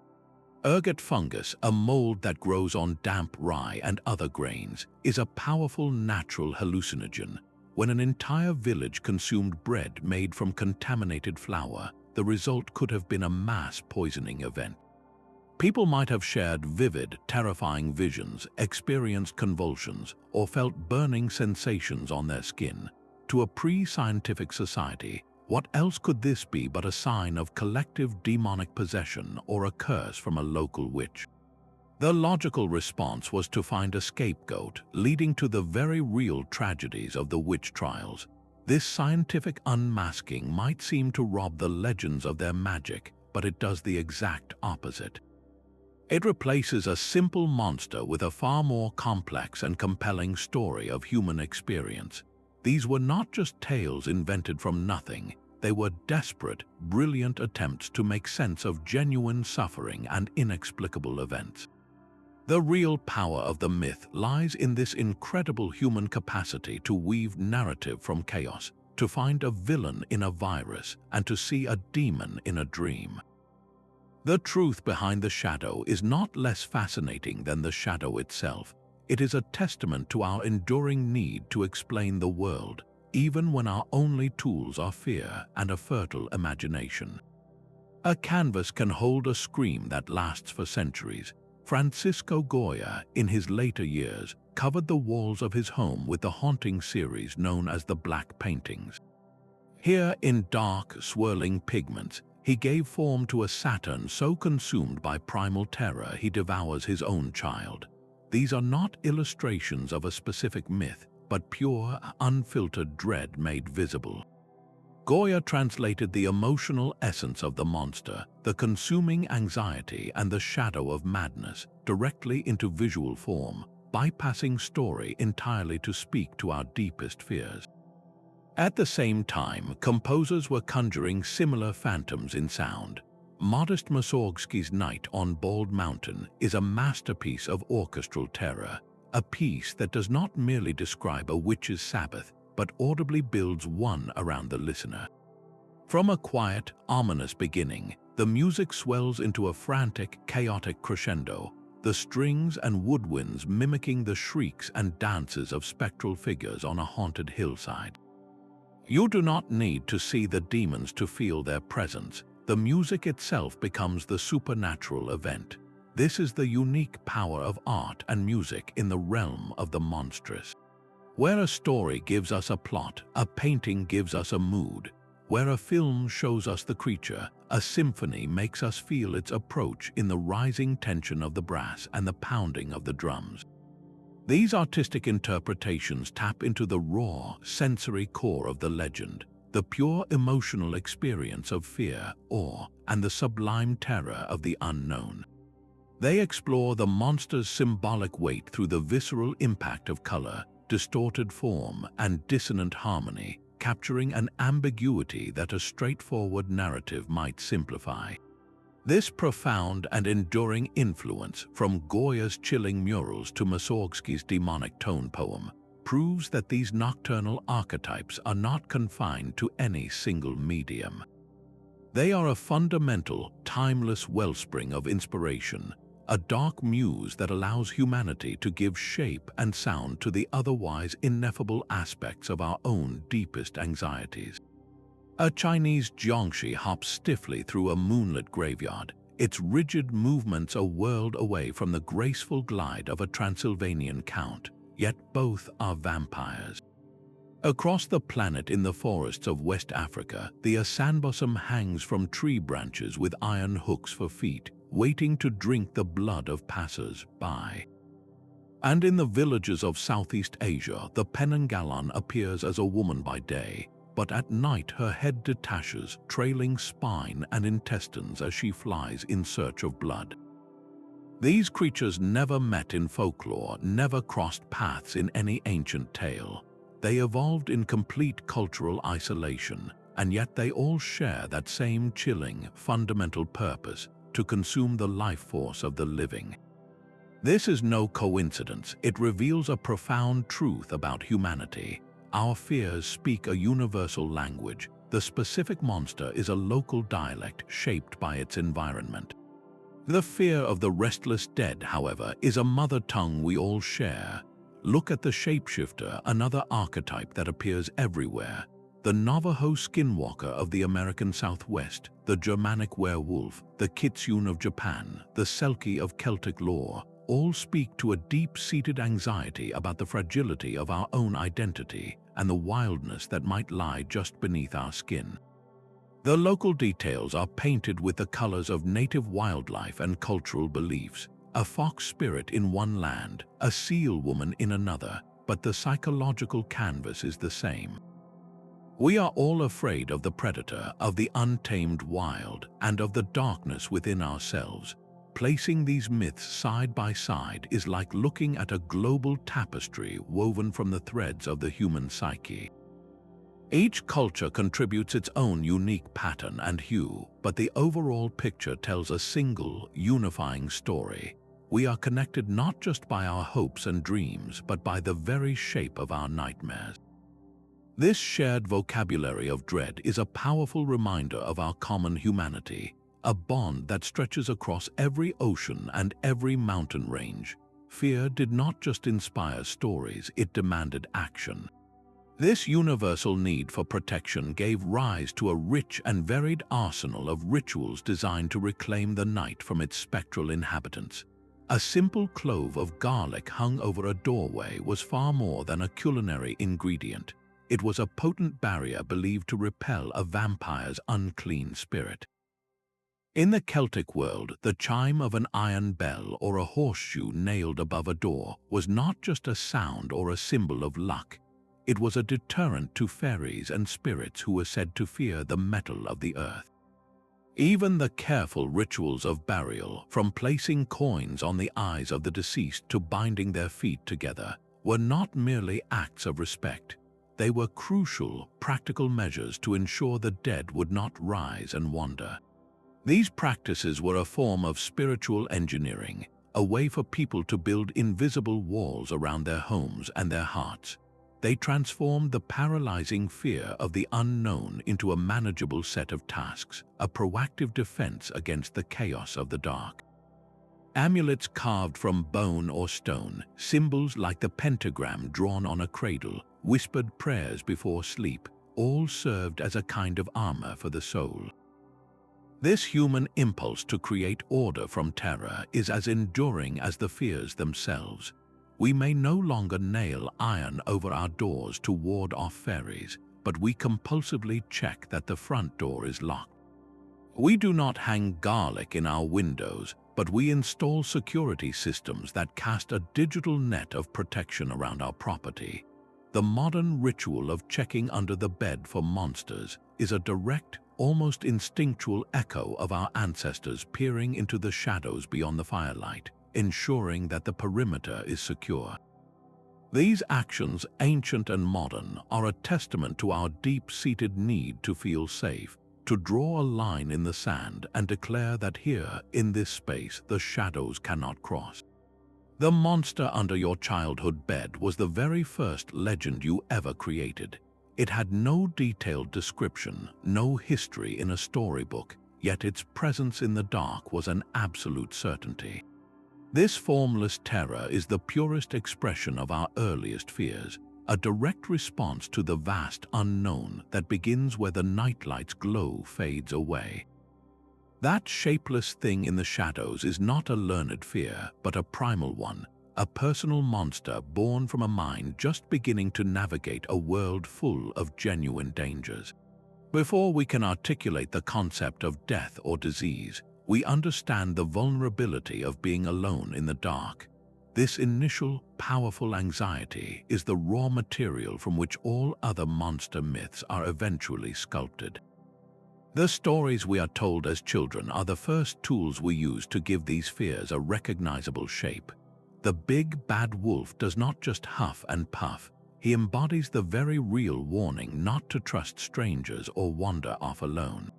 Ergot fungus, a mold that grows on damp rye and other grains, is a powerful natural hallucinogen. When an entire village consumed bread made from contaminated flour, the result could have been a mass poisoning event. People might have shared vivid, terrifying visions, experienced convulsions, or felt burning sensations on their skin. To a pre-scientific society, what else could this be but a sign of collective demonic possession or a curse from a local witch? The logical response was to find a scapegoat, leading to the very real tragedies of the witch trials. This scientific unmasking might seem to rob the legends of their magic, but it does the exact opposite. It replaces a simple monster with a far more complex and compelling story of human experience. These were not just tales invented from nothing, they were desperate, brilliant attempts to make sense of genuine suffering and inexplicable events. The real power of the myth lies in this incredible human capacity to weave narrative from chaos, to find a villain in a virus, and to see a demon in a dream. The truth behind the shadow is not less fascinating than the shadow itself. It is a testament to our enduring need to explain the world, even when our only tools are fear and a fertile imagination. A canvas can hold a scream that lasts for centuries. Francisco Goya, in his later years, covered the walls of his home with the haunting series known as the Black Paintings. Here, in dark, swirling pigments, he gave form to a Saturn so consumed by primal terror he devours his own child. These are not illustrations of a specific myth, but pure, unfiltered dread made visible. Goya translated the emotional essence of the monster, the consuming anxiety and the shadow of madness, directly into visual form, bypassing story entirely to speak to our deepest fears. At the same time, composers were conjuring similar phantoms in sound. Modest Mussorgsky's Night on Bald Mountain is a masterpiece of orchestral terror, a piece that does not merely describe a witch's Sabbath, but audibly builds one around the listener. From a quiet, ominous beginning, the music swells into a frantic, chaotic crescendo, the strings and woodwinds mimicking the shrieks and dances of spectral figures on a haunted hillside. You do not need to see the demons to feel their presence. The music itself becomes the supernatural event. This is the unique power of art and music in the realm of the monstrous. Where a story gives us a plot, a painting gives us a mood. Where a film shows us the creature, a symphony makes us feel its approach in the rising tension of the brass and the pounding of the drums. These artistic interpretations tap into the raw, sensory core of the legend, the pure emotional experience of fear, awe, and the sublime terror of the unknown. They explore the monster's symbolic weight through the visceral impact of color, distorted form, and dissonant harmony, capturing an ambiguity that a straightforward narrative might simplify. This profound and enduring influence, from Goya's chilling murals to Mussorgsky's demonic tone poem, proves that these nocturnal archetypes are not confined to any single medium. They are a fundamental, timeless wellspring of inspiration, a dark muse that allows humanity to give shape and sound to the otherwise ineffable aspects of our own deepest anxieties. A Chinese jiangshi hops stiffly through a moonlit graveyard, its rigid movements a world away from the graceful glide of a Transylvanian count, yet both are vampires. Across the planet in the forests of West Africa, the asanbosom hangs from tree branches with iron hooks for feet, waiting to drink the blood of passers-by. And in the villages of Southeast Asia, the Penangalan appears as a woman by day, but at night her head detaches, trailing spine and intestines as she flies in search of blood. These creatures never met in folklore, never crossed paths in any ancient tale. They evolved in complete cultural isolation, and yet they all share that same chilling, fundamental purpose: to consume the life force of the living. This is no coincidence. It reveals a profound truth about humanity. Our fears speak a universal language. The specific monster is a local dialect shaped by its environment. The fear of the restless dead, however, is a mother tongue we all share. Look at the shapeshifter, another archetype that appears everywhere. The Navajo skinwalker of the American Southwest, the Germanic werewolf, the kitsune of Japan, the selkie of Celtic lore, all speak to a deep-seated anxiety about the fragility of our own identity and the wildness that might lie just beneath our skin. The local details are painted with the colors of native wildlife and cultural beliefs. A fox spirit in one land, a seal woman in another, but the psychological canvas is the same. We are all afraid of the predator, of the untamed wild, and of the darkness within ourselves. Placing these myths side by side is like looking at a global tapestry woven from the threads of the human psyche. Each culture contributes its own unique pattern and hue, but the overall picture tells a single, unifying story. We are connected not just by our hopes and dreams, but by the very shape of our nightmares. This shared vocabulary of dread is a powerful reminder of our common humanity, a bond that stretches across every ocean and every mountain range. Fear did not just inspire stories, it demanded action. This universal need for protection gave rise to a rich and varied arsenal of rituals designed to reclaim the night from its spectral inhabitants. A simple clove of garlic hung over a doorway was far more than a culinary ingredient. It was a potent barrier believed to repel a vampire's unclean spirit. In the Celtic world, the chime of an iron bell or a horseshoe nailed above a door was not just a sound or a symbol of luck. It was a deterrent to fairies and spirits who were said to fear the metal of the earth. Even the careful rituals of burial, from placing coins on the eyes of the deceased to binding their feet together, were not merely acts of respect. They were crucial, practical measures to ensure the dead would not rise and wander. These practices were a form of spiritual engineering, a way for people to build invisible walls around their homes and their hearts. They transformed the paralyzing fear of the unknown into a manageable set of tasks, a proactive defense against the chaos of the dark. Amulets carved from bone or stone, symbols like the pentagram drawn on a cradle, whispered prayers before sleep, all served as a kind of armor for the soul. This human impulse to create order from terror is as enduring as the fears themselves. We may no longer nail iron over our doors to ward off fairies, but we compulsively check that the front door is locked. We do not hang garlic in our windows, but we install security systems that cast a digital net of protection around our property. The modern ritual of checking under the bed for monsters is a direct, almost instinctual echo of our ancestors peering into the shadows beyond the firelight, ensuring that the perimeter is secure. These actions, ancient and modern, are a testament to our deep-seated need to feel safe, to draw a line in the sand and declare that here, in this space, the shadows cannot cross. The monster under your childhood bed was the very first legend you ever created. It had no detailed description, no history in a storybook, yet its presence in the dark was an absolute certainty. This formless terror is the purest expression of our earliest fears, a direct response to the vast unknown that begins where the nightlight's glow fades away. That shapeless thing in the shadows is not a learned fear, but a primal one, a personal monster born from a mind just beginning to navigate a world full of genuine dangers. Before we can articulate the concept of death or disease, we understand the vulnerability of being alone in the dark. This initial, powerful anxiety is the raw material from which all other monster myths are eventually sculpted. The stories we are told as children are the first tools we use to give these fears a recognizable shape. The big bad wolf does not just huff and puff, he embodies the very real warning not to trust strangers or wander off alone.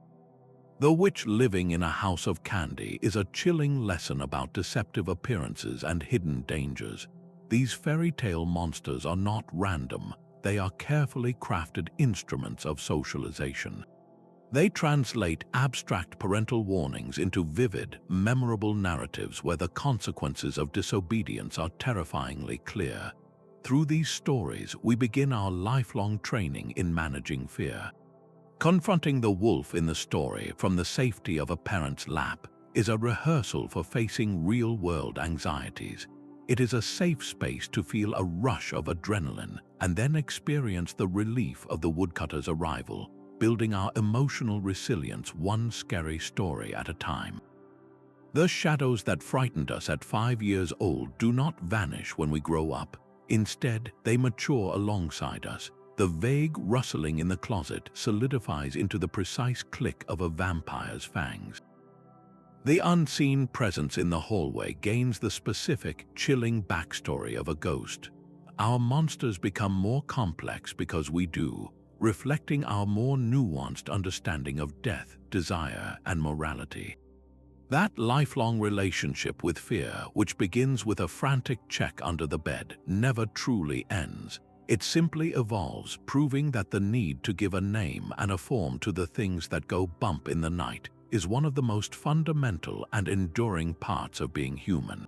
The witch living in a house of candy is a chilling lesson about deceptive appearances and hidden dangers. These fairy tale monsters are not random, they are carefully crafted instruments of socialization. They translate abstract parental warnings into vivid, memorable narratives where the consequences of disobedience are terrifyingly clear. Through these stories, we begin our lifelong training in managing fear. Confronting the wolf in the story from the safety of a parent's lap is a rehearsal for facing real-world anxieties. It is a safe space to feel a rush of adrenaline and then experience the relief of the woodcutter's arrival, building our emotional resilience one scary story at a time. The shadows that frightened us at 5 years old do not vanish when we grow up. Instead, they mature alongside us. The vague rustling in the closet solidifies into the precise click of a vampire's fangs. The unseen presence in the hallway gains the specific, chilling backstory of a ghost. Our monsters become more complex because we do, reflecting our more nuanced understanding of death, desire, and morality. That lifelong relationship with fear, which begins with a frantic check under the bed, never truly ends. It simply evolves, proving that the need to give a name and a form to the things that go bump in the night is one of the most fundamental and enduring parts of being human.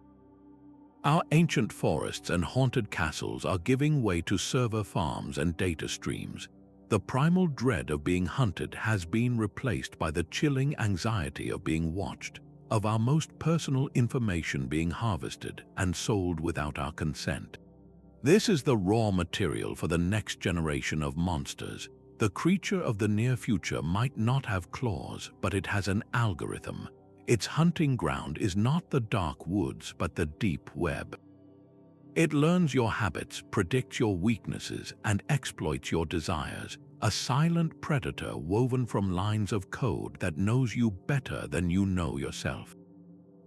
Our ancient forests and haunted castles are giving way to server farms and data streams. The primal dread of being hunted has been replaced by the chilling anxiety of being watched, of our most personal information being harvested and sold without our consent. This is the raw material for the next generation of monsters. The creature of the near future might not have claws, but it has an algorithm. Its hunting ground is not the dark woods, but the deep web. It learns your habits, predicts your weaknesses, and exploits your desires, a silent predator woven from lines of code that knows you better than you know yourself.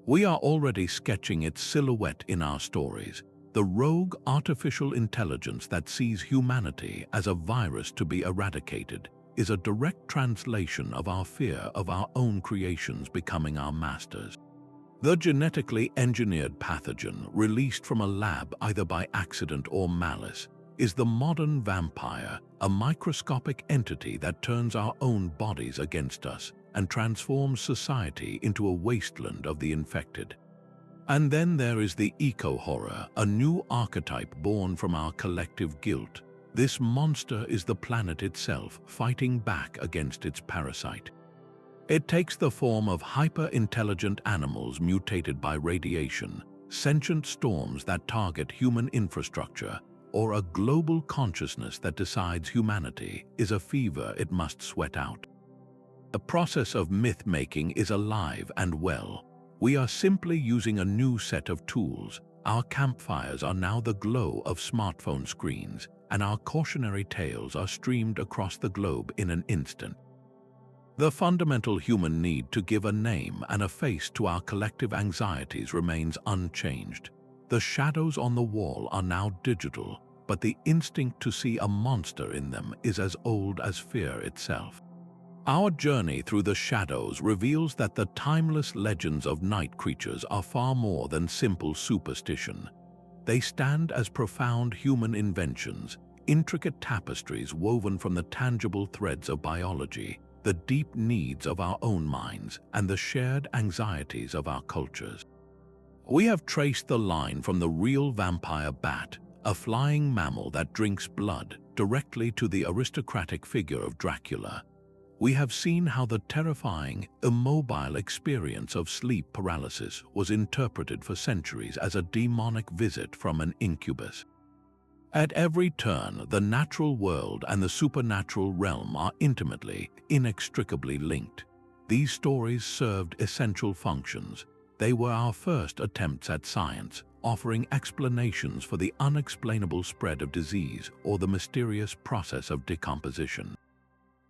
We are already sketching its silhouette in our stories, the rogue artificial intelligence that sees humanity as a virus to be eradicated is a direct translation of our fear of our own creations becoming our masters. The genetically engineered pathogen, released from a lab either by accident or malice, is the modern vampire, a microscopic entity that turns our own bodies against us and transforms society into a wasteland of the infected. And then there is the eco-horror, a new archetype born from our collective guilt. This monster is the planet itself fighting back against its parasite. It takes the form of hyper-intelligent animals mutated by radiation, sentient storms that target human infrastructure, or a global consciousness that decides humanity is a fever it must sweat out. The process of myth-making is alive and well. We are simply using a new set of tools. Our campfires are now the glow of smartphone screens, and our cautionary tales are streamed across the globe in an instant. The fundamental human need to give a name and a face to our collective anxieties remains unchanged. The shadows on the wall are now digital, but the instinct to see a monster in them is as old as fear itself. Our journey through the shadows reveals that the timeless legends of night creatures are far more than simple superstition. They stand as profound human inventions, intricate tapestries woven from the tangible threads of biology, the deep needs of our own minds, and the shared anxieties of our cultures. We have traced the line from the real vampire bat, a flying mammal that drinks blood, directly to the aristocratic figure of Dracula. We have seen how the terrifying, immobile experience of sleep paralysis was interpreted for centuries as a demonic visit from an incubus. At every turn, the natural world and the supernatural realm are intimately, inextricably linked. These stories served essential functions. They were our first attempts at science, offering explanations for the unexplainable spread of disease or the mysterious process of decomposition.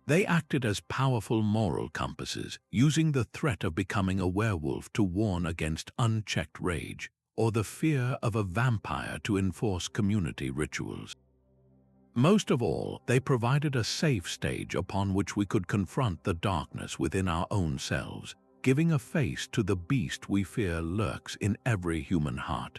They acted as powerful moral compasses, using the threat of becoming a werewolf to warn against unchecked rage, or the fear of a vampire to enforce community rituals. Most of all, they provided a safe stage upon which we could confront the darkness within our own selves, giving a face to the beast we fear lurks in every human heart.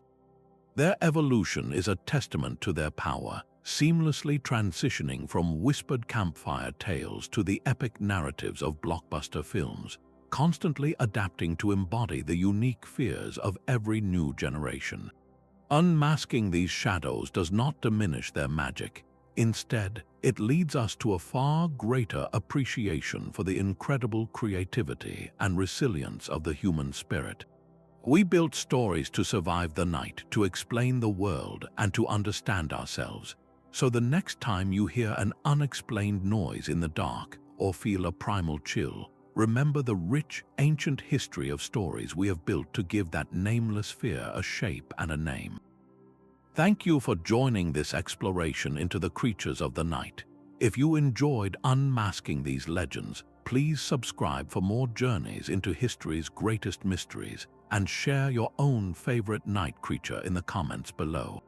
Their evolution is a testament to their power, seamlessly transitioning from whispered campfire tales to the epic narratives of blockbuster films, constantly adapting to embody the unique fears of every new generation. Unmasking these shadows does not diminish their magic. Instead, it leads us to a far greater appreciation for the incredible creativity and resilience of the human spirit. We built stories to survive the night, to explain the world, and to understand ourselves. So the next time you hear an unexplained noise in the dark or feel a primal chill, remember the rich, ancient history of stories we have built to give that nameless fear a shape and a name. Thank you for joining this exploration into the creatures of the night. If you enjoyed unmasking these legends, please subscribe for more journeys into history's greatest mysteries and share your own favorite night creature in the comments below.